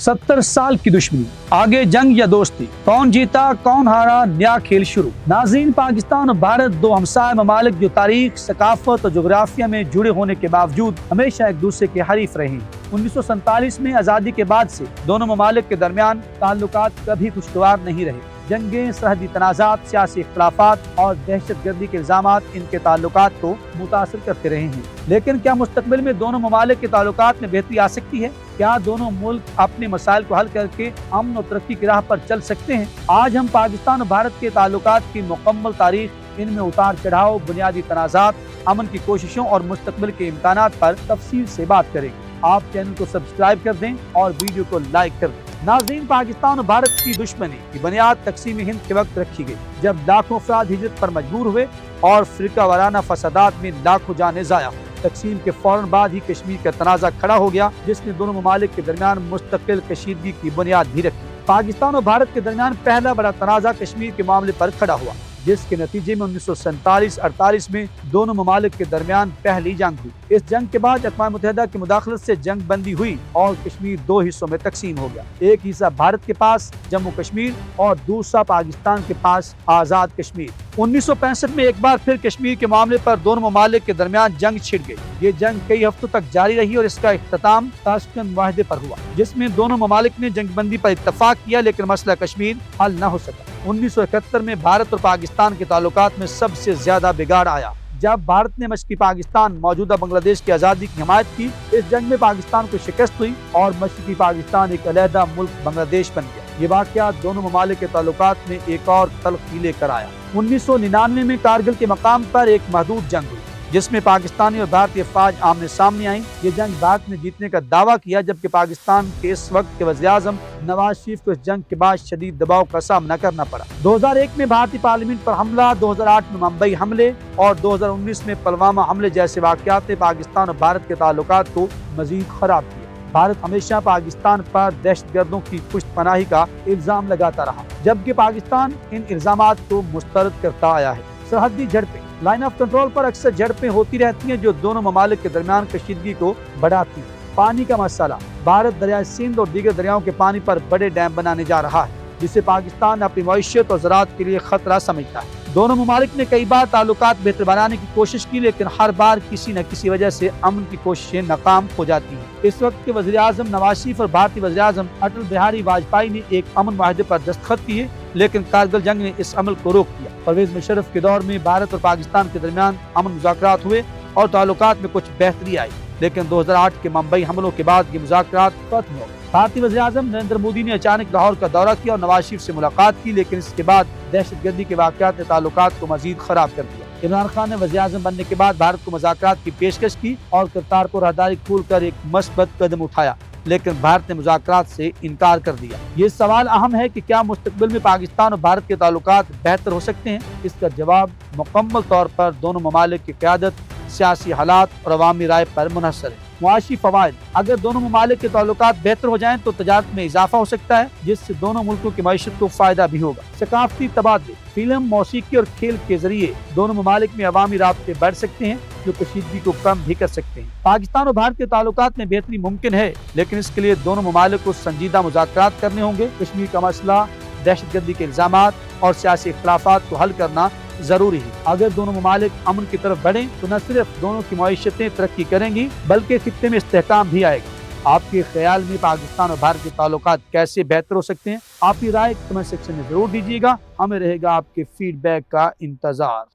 70 साल की दुश्मनी, आगे जंग या दोस्ती, कौन जीता कौन हारा, नया खेल शुरू। नाज़रीन, पाकिस्तान और भारत दो हमसाय ममालिक जो तारीख, सकाफत और जोग्राफिया में जुड़े होने के बावजूद हमेशा एक दूसरे के हरीफ रहे हैं। 1947 में आज़ादी के बाद से दोनों ममालिक के दरमियान ताल्लुकात कभी खुशगवार नहीं रहे। जंगें, सरहदी तनाज़ात, सियासी इख्तिलाफात और दहशतगर्दी के इल्ज़ामात इनके ताल्लुकात को मुतासिर करते रहे हैं। लेकिन क्या मुस्तकबिल में दोनों ममालिक के ताल्लुकात में बेहतरी आ सकती है? क्या दोनों मुल्क अपने मसाइल को हल करके अमन और तरक्की की राह पर चल सकते हैं? आज हम पाकिस्तान और भारत के ताल्लुकात की मुकम्मल तारीख, इनमें उतार चढ़ाव, बुनियादी तनाज़ात, अमन की कोशिशों और मुस्तकबिल के इम्कानात पर तफसील से बात करेंगे। आप चैनल को सब्सक्राइब कर दें और वीडियो को लाइक कर दें। नाज़रीन, पाकिस्तान और भारत की दुश्मनी की बुनियाद तक़सीम हिंद के वक्त रखी गई, जब लाखों अफराद हिजरत पर मजबूर हुए और फ़िरका वाराना फसादात में लाखों जानें ज़ाया हुई। तक़सीम के फौरन बाद ही कश्मीर का तनाज़ा खड़ा हो गया, जिसने दोनों ममालिक के दरमियान मुस्तकिल कशीदगी की बुनियाद भी रखी। पाकिस्तान और भारत के दरमियान पहला बड़ा तनाज़ा कश्मीर के मामले पर खड़ा हुआ, जिसके नतीजे में 1947-48 में दोनों ममालिक के दरमियान पहली जंग हुई। इस जंग के बाद अक़वाम मुत्तहिदा की मुदाखलत से जंग बंदी हुई और कश्मीर दो हिस्सों में तकसीम हो गया। एक हिस्सा भारत के पास जम्मू कश्मीर और दूसरा पाकिस्तान के पास आज़ाद कश्मीर। 1965 में एक बार फिर कश्मीर के मामले पर दोनों ममालिक के दरमियान जंग छिड़ गई। ये जंग कई हफ्तों तक जारी रही और इसका इख्तिताम ताशकंद मुआहदे पर हुआ, जिसमें दोनों ममालिक ने जंगबंदी पर इत्तफाक किया, लेकिन मसला कश्मीर हल न हो सका। 1971 में भारत और पाकिस्तान के ताल्लुकात में सबसे ज्यादा बिगाड़ आया, जब भारत ने मशरकी पाकिस्तान, मौजूदा बांग्लादेश की आज़ादी की हिमायत की। इस जंग में पाकिस्तान को शिकस्त हुई और मशरकी पाकिस्तान एक अलहदा मुल्क बांग्लादेश बन गया। ये वाक़या दोनों ममालिक के ताल्लुकात में एक और तल्ख़ी लेकर आया। 1999 में कारगिल के मकाम पर एक महदूद जंग हुई, जिसमें पाकिस्तानी और भारतीय फ़ौज आमने सामने आई। ये जंग भारत ने जीतने का दावा किया, जबकि पाकिस्तान के इस वक्त के वज़ीर-ए-आज़म नवाज शरीफ को इस जंग के बाद शदीद दबाव का सामना करना पड़ा। 2001 में भारतीय पार्लियामेंट पर हमला, 2008 में मुंबई हमले और 2019 में पुलवामा हमले जैसे वाक़यात ने पाकिस्तान और भारत के ताल्लुकात को मज़ीद ख़राब किया। भारत हमेशा पाकिस्तान पर दहशतगर्दों की पुष्टपनाही का इल्ज़ाम लगाता रहा, जबकि पाकिस्तान इन इल्ज़ामात को मुस्तरद करता आया है। सरहदी झड़पें, लाइन ऑफ कंट्रोल पर अक्सर झड़पें होती रहती हैं, जो दोनों ममालिक के दरमियान कशीदगी को बढ़ाती हैं। पानी का मसला, भारत दरिया सिंध और दीगर दरियाओं के पानी पर बड़े डैम बनाने जा रहा है, जिसे पाकिस्तान अपनी मईशत और ज़राअत के लिए खतरा समझता है। दोनों ममालिक ने कई बार ताल्लुकात बेहतर बनाने की कोशिश की, लेकिन हर बार किसी न किसी वजह से अमन की कोशिशें नाकाम हो जाती हैं। इस वक्त के वज़ीर-ए-आज़म नवाज शरीफ और भारतीय वज़ीर-ए-आज़म अटल बिहारी वाजपेयी ने एक अमन मुआहदे पर दस्तखत किए, लेकिन कारगिल जंग ने इस अमल को रोक दिया। परवेज़ मुशर्रफ के दौर में भारत और पाकिस्तान के दरमियान अमन मुज़ाकरात हुए और ताल्लुकात में कुछ बेहतरी आई, लेकिन 2008 के मुंबई हमलों के बाद ये मुज़ाकरात खत्म हो गए। भारतीय वज़ीर-ए-आज़म नरेंद्र मोदी ने अचानक लाहौर का दौरा किया और नवाज शरीफ से मुलाकात की, लेकिन इसके बाद दहशतगर्दी के वाक़यात ने ताल्लुकात को मज़ीद ख़राब कर दिया। इमरान खान ने वज़ीर-ए-आज़म बनने के बाद भारत को मुज़ाकरात की पेशकश की और करतारपुर राहदारी खोलकर एक मस्बत कदम उठाया, लेकिन भारत ने मुज़ाकरात से इनकार कर दिया। ये सवाल अहम है कि क्या मुस्तकबिल में पाकिस्तान और भारत के ताल्लुकात बेहतर हो सकते हैं? इसका जवाब मुकम्मल तौर पर दोनों ममालिक की क़यादत, सियासी हालात और अवामी राय पर मुनहसर है। मुआशी फ़वाइद, अगर दोनों ममालिक के ताल्लुकात बेहतर हो जाएं तो तजारत में इजाफा हो सकता है, जिससे दोनों मुल्कों की मईशत को फ़ायदा भी होगा। सकाफ़ती तबादले, फिल्म, मौसीकी और खेल के जरिए दोनों ममालिक में अवामी राब्ते बढ़ सकते हैं, जो कशीदगी को कम भी कर सकते हैं। पाकिस्तान और भारत के ताल्लुकात में बेहतरी मुमकिन है, लेकिन इसके लिए दोनों ममालिक को संजीदा मुज़ाकरात करने होंगे। कश्मीर का मसला, दहशतगर्दी के इल्ज़ामात और सियासी इख्तिलाफात को हल करना जरूरी है। अगर दोनों ममालिक अमन की तरफ बढ़ें तो न सिर्फ दोनों की मईशतें तरक्की करेंगी, बल्कि खित्ते में इस्तेहकाम भी आएगा। आपके ख्याल में पाकिस्तान और भारत के ताल्लुकात कैसे बेहतर हो सकते हैं? आपकी राय कमेंट सेक्शन में जरूर दीजिएगा। हमें रहेगा आपके फीडबैक का इंतजार।